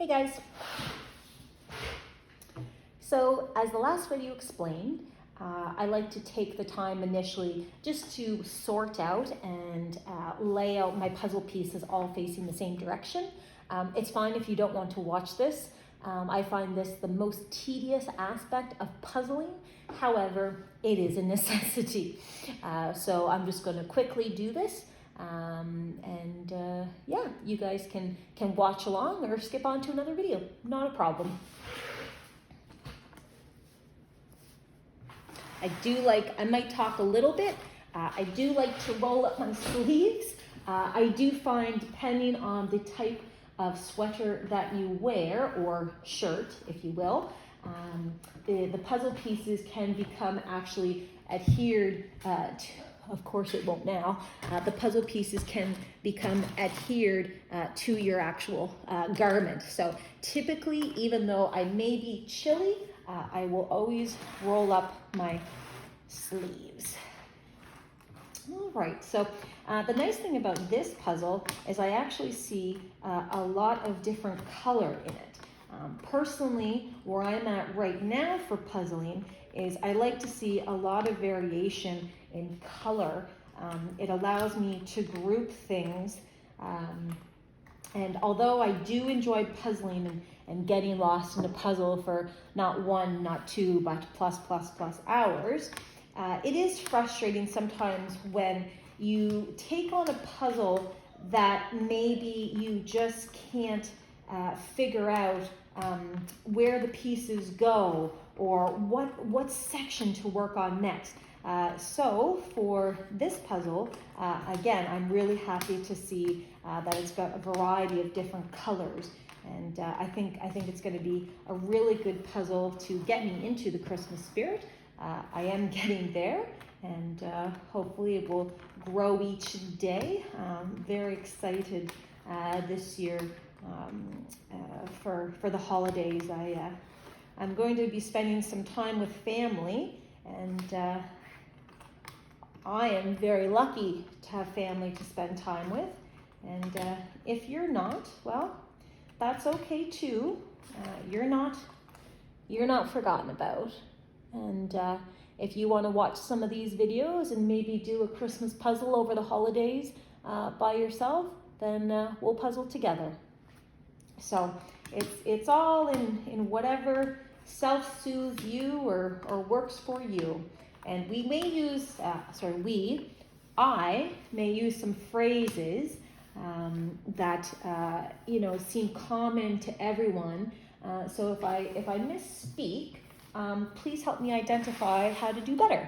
Hey guys. So as the last video explained, I like to take the time initially just to sort out and lay out my puzzle pieces all facing the same direction. It's fine if you don't want to watch this. I find this the most tedious aspect of puzzling. However, it is a necessity. So I'm just going to quickly do this. Yeah, you guys can watch along or skip on to another video. Not a problem. I might talk a little bit. I do like to roll up my sleeves. I do find, depending on the type of sweater that you wear, or shirt, if you will, the puzzle pieces can become actually adhered to, of course it won't now, the puzzle pieces can become adhered to your actual garment. So typically, even though I may be chilly, I will always roll up my sleeves. All right, so the nice thing about this puzzle is I actually see a lot of different color in it. Personally, where I'm at right now for puzzling is I like to see a lot of variation in color. It allows me to group things. And although I do enjoy puzzling and getting lost in a puzzle for not one, not two, but plus hours, it is frustrating sometimes when you take on a puzzle that maybe you just can't figure out where the pieces go or what section to work on next. So for this puzzle, again, I'm really happy to see that it's got a variety of different colors. And I think it's going to be a really good puzzle to get me into the Christmas spirit. I am getting there, and hopefully it will grow each day. Very excited this year for the holidays. I'm going to be spending some time with family, and I am very lucky to have family to spend time with. And if you're not, well, that's okay too. You're not forgotten about. And if you want to watch some of these videos and maybe do a Christmas puzzle over the holidays by yourself, then we'll puzzle together. So it's all in whatever self-soothes you or works for you. And we may use, I may use some phrases that seem common to everyone. So if I misspeak, please help me identify how to do better.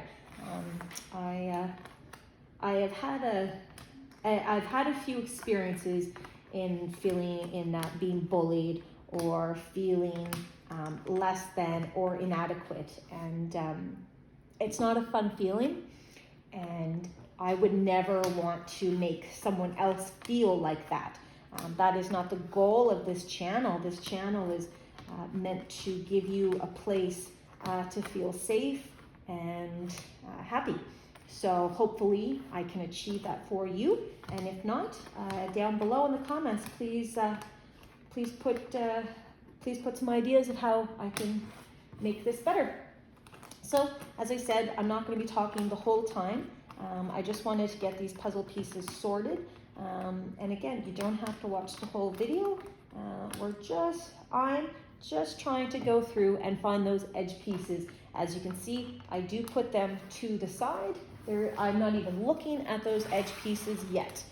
I've had a few experiences in feeling being bullied or feeling less than or inadequate, and it's not a fun feeling, and I would never want to make someone else feel like that. That is not the goal of this channel. This channel is meant to give you a place to feel safe and happy. So hopefully I can achieve that for you. And if not, down below in the comments, please put some ideas of how I can make this better. So as I said, I'm not going to be talking the whole time. I just wanted to get these puzzle pieces sorted. And again, you don't have to watch the whole video. I'm just trying to go through and find those edge pieces. As you can see, I do put them to the side. I'm not even looking at those edge pieces yet.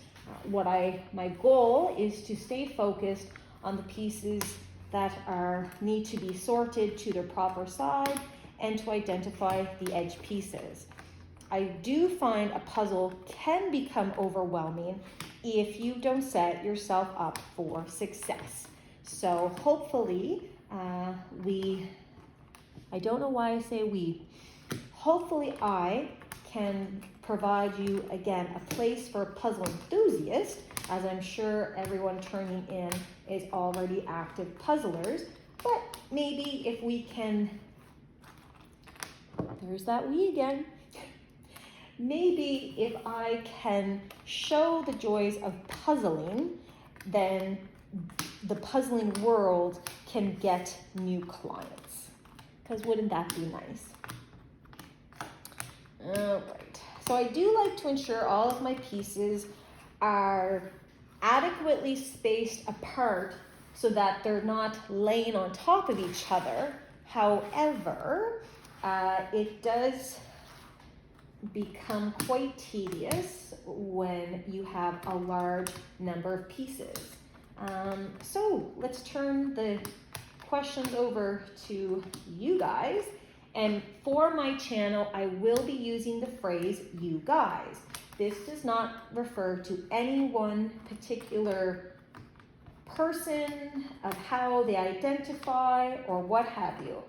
My goal is to stay focused on the pieces that need to be sorted to their proper side and to identify the edge pieces. I do find a puzzle can become overwhelming if you don't set yourself up for success. So hopefully I don't know why I say we. Hopefully I can provide you, again, a place for a puzzle enthusiast, as I'm sure everyone turning in is already active puzzlers. But maybe if we can, there's that we again. Maybe if I can show the joys of puzzling, then the puzzling world can get new clients. Because wouldn't that be nice? All right. So I do like to ensure all of my pieces are adequately spaced apart so that they're not laying on top of each other. However, it does become quite tedious when you have a large number of pieces. So let's turn the questions over to you guys. And for my channel, I will be using the phrase you guys. This does not refer to any one particular person of how they identify or what have you.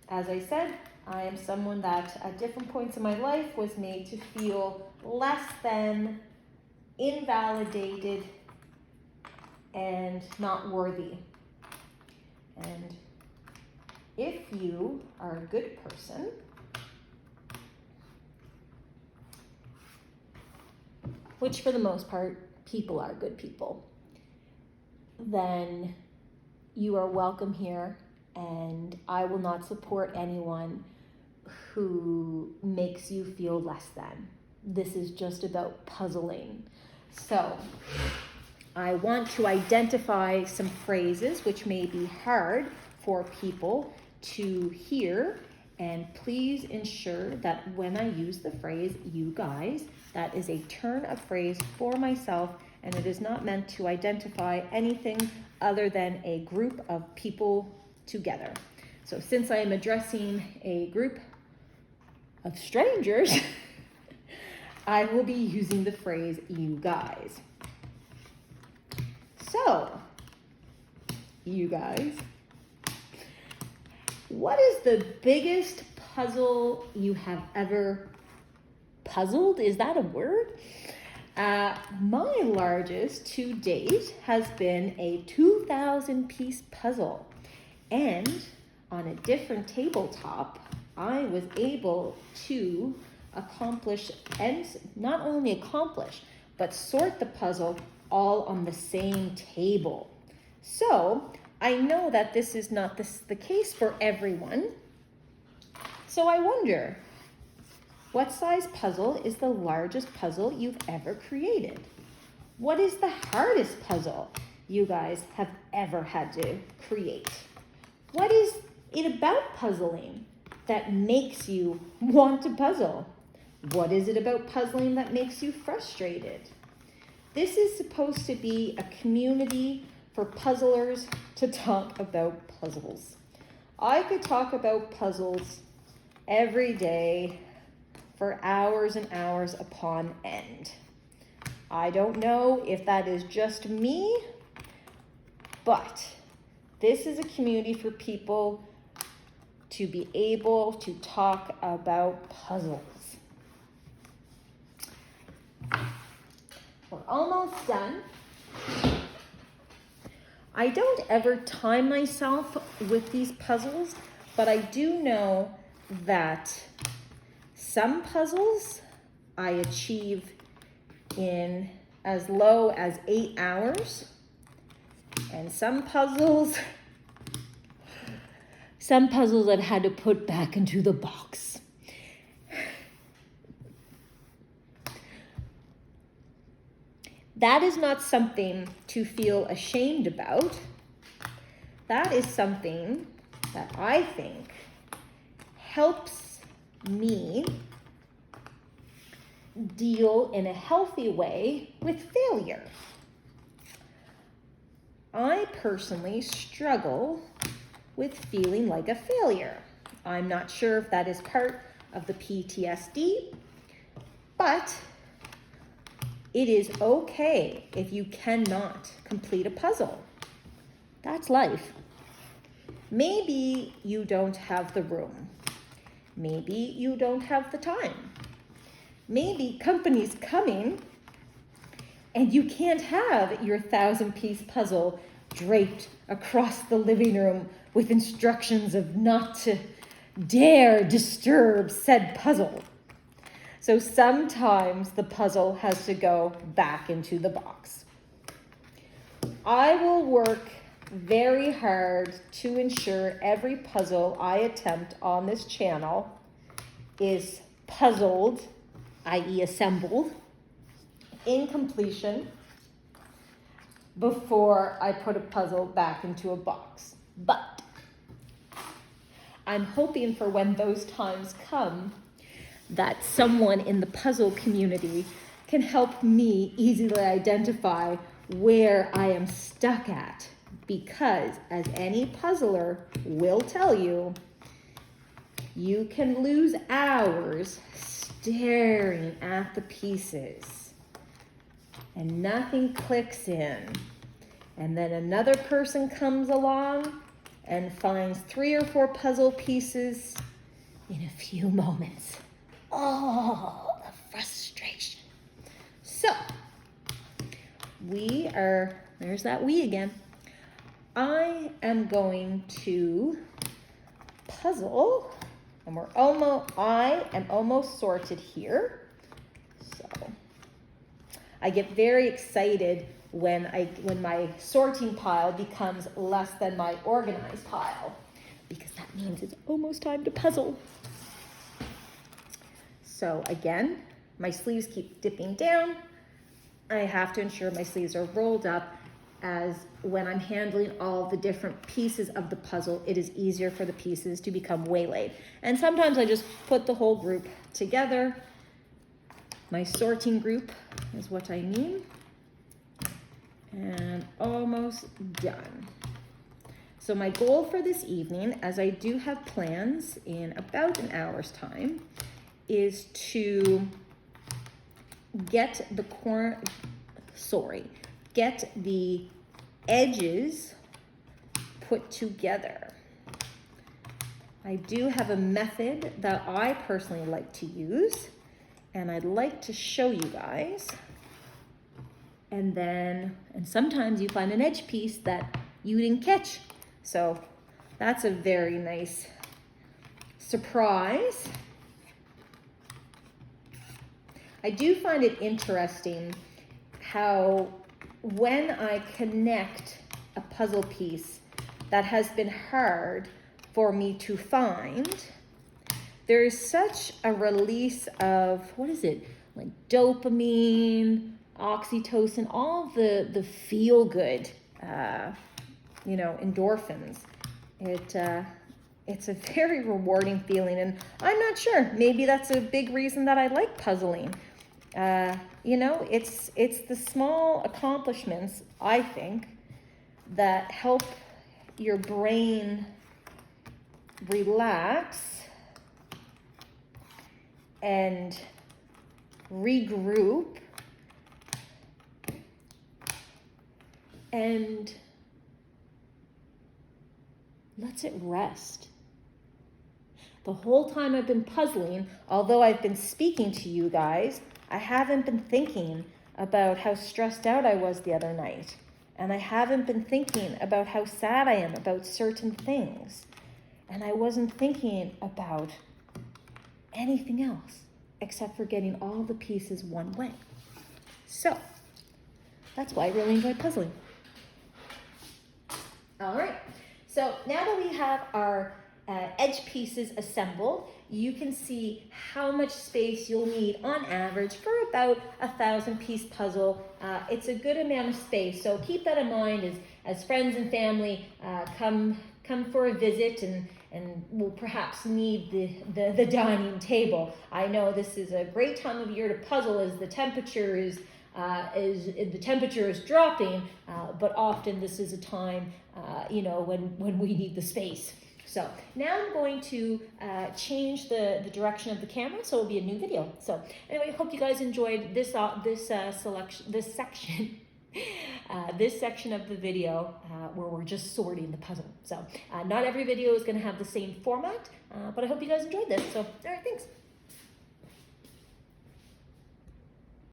As I said, I am someone that at different points in my life was made to feel less than, invalidated, and not worthy. And if you are a good person, which for the most part, people are good people, then you are welcome here, and I will not support anyone who makes you feel less than. This is just about puzzling. So I want to identify some phrases which may be hard for people to hear, and please ensure that when I use the phrase you guys, that is a turn of phrase for myself, and it is not meant to identify anything other than a group of people together. So since I am addressing a group of strangers, I will be using the phrase you guys. So, you guys, what is the biggest puzzle you have ever puzzled? Is that a word? My largest to date has been a 2,000-piece puzzle. And on a different tabletop, I was able to accomplish, and not only accomplish, but sort the puzzle all on the same table. So I know that this is not the case for everyone. So I wonder, what size puzzle is the largest puzzle you've ever created? What is the hardest puzzle you guys have ever had to create? What is it about puzzling that makes you want to puzzle? What is it about puzzling that makes you frustrated? This is supposed to be a community for puzzlers to talk about puzzles. I could talk about puzzles every day for hours and hours upon end. I don't know if that is just me, but this is a community for people to be able to talk about puzzles. We're almost done. I don't ever time myself with these puzzles, but I do know that some puzzles I achieve in as low as 8 hours, and some puzzles I've had to put back into the box. That is not something to feel ashamed about. That is something that I think helps me deal in a healthy way with failure. I personally struggle with feeling like a failure. I'm not sure if that is part of the PTSD, but it is okay if you cannot complete a puzzle. That's life. Maybe you don't have the room. Maybe you don't have the time. Maybe company's coming and you can't have your 1,000-piece puzzle draped across the living room with instructions of not to dare disturb said puzzle. So sometimes the puzzle has to go back into the box. I will work very hard to ensure every puzzle I attempt on this channel is puzzled, i.e. assembled, in completion before I put a puzzle back into a box. But I'm hoping for when those times come that someone in the puzzle community can help me easily identify where I am stuck at. Because as any puzzler will tell you, you can lose hours staring at the pieces and nothing clicks in. And then another person comes along and finds 3 or 4 puzzle pieces in a few moments. Oh, the frustration. So, there's that we again. I am going to puzzle, and I am almost sorted here. So, I get very excited when my sorting pile becomes less than my organized pile, because that means it's almost time to puzzle. So again, my sleeves keep dipping down. I have to ensure my sleeves are rolled up, as when I'm handling all the different pieces of the puzzle, it is easier for the pieces to become waylaid. And sometimes I just put the whole group together. My sorting group is what I mean. And almost done. So my goal for this evening, as I do have plans in about an hour's time, is to get the edges put together. I do have a method that I personally like to use, and I'd like to show you guys. And sometimes you find an edge piece that you didn't catch. So that's a very nice surprise. I do find it interesting how when I connect a puzzle piece that has been hard for me to find, there is such a release of, like dopamine, oxytocin, all the feel-good, endorphins. It's a very rewarding feeling, and I'm not sure, maybe that's a big reason that I like puzzling. It's the small accomplishments, I think, that help your brain relax and regroup and lets it rest. The whole time I've been puzzling, although I've been speaking to you guys, I haven't been thinking about how stressed out I was the other night. And I haven't been thinking about how sad I am about certain things. And I wasn't thinking about anything else except for getting all the pieces one way. So, that's why I really enjoy puzzling. All right, so now that we have our edge pieces assembled, you can see how much space you'll need on average for about a 1,000-piece puzzle. It's a good amount of space, so keep that in mind as friends and family come for a visit and will perhaps need the dining table. I know this is a great time of year to puzzle as the temperature is dropping, but often this is a time when we need the space. So now I'm going to change the direction of the camera, so it'll be a new video. So anyway, I hope you guys enjoyed this section of the video where we're just sorting the puzzle. So not every video is going to have the same format, but I hope you guys enjoyed this. So all right, thanks.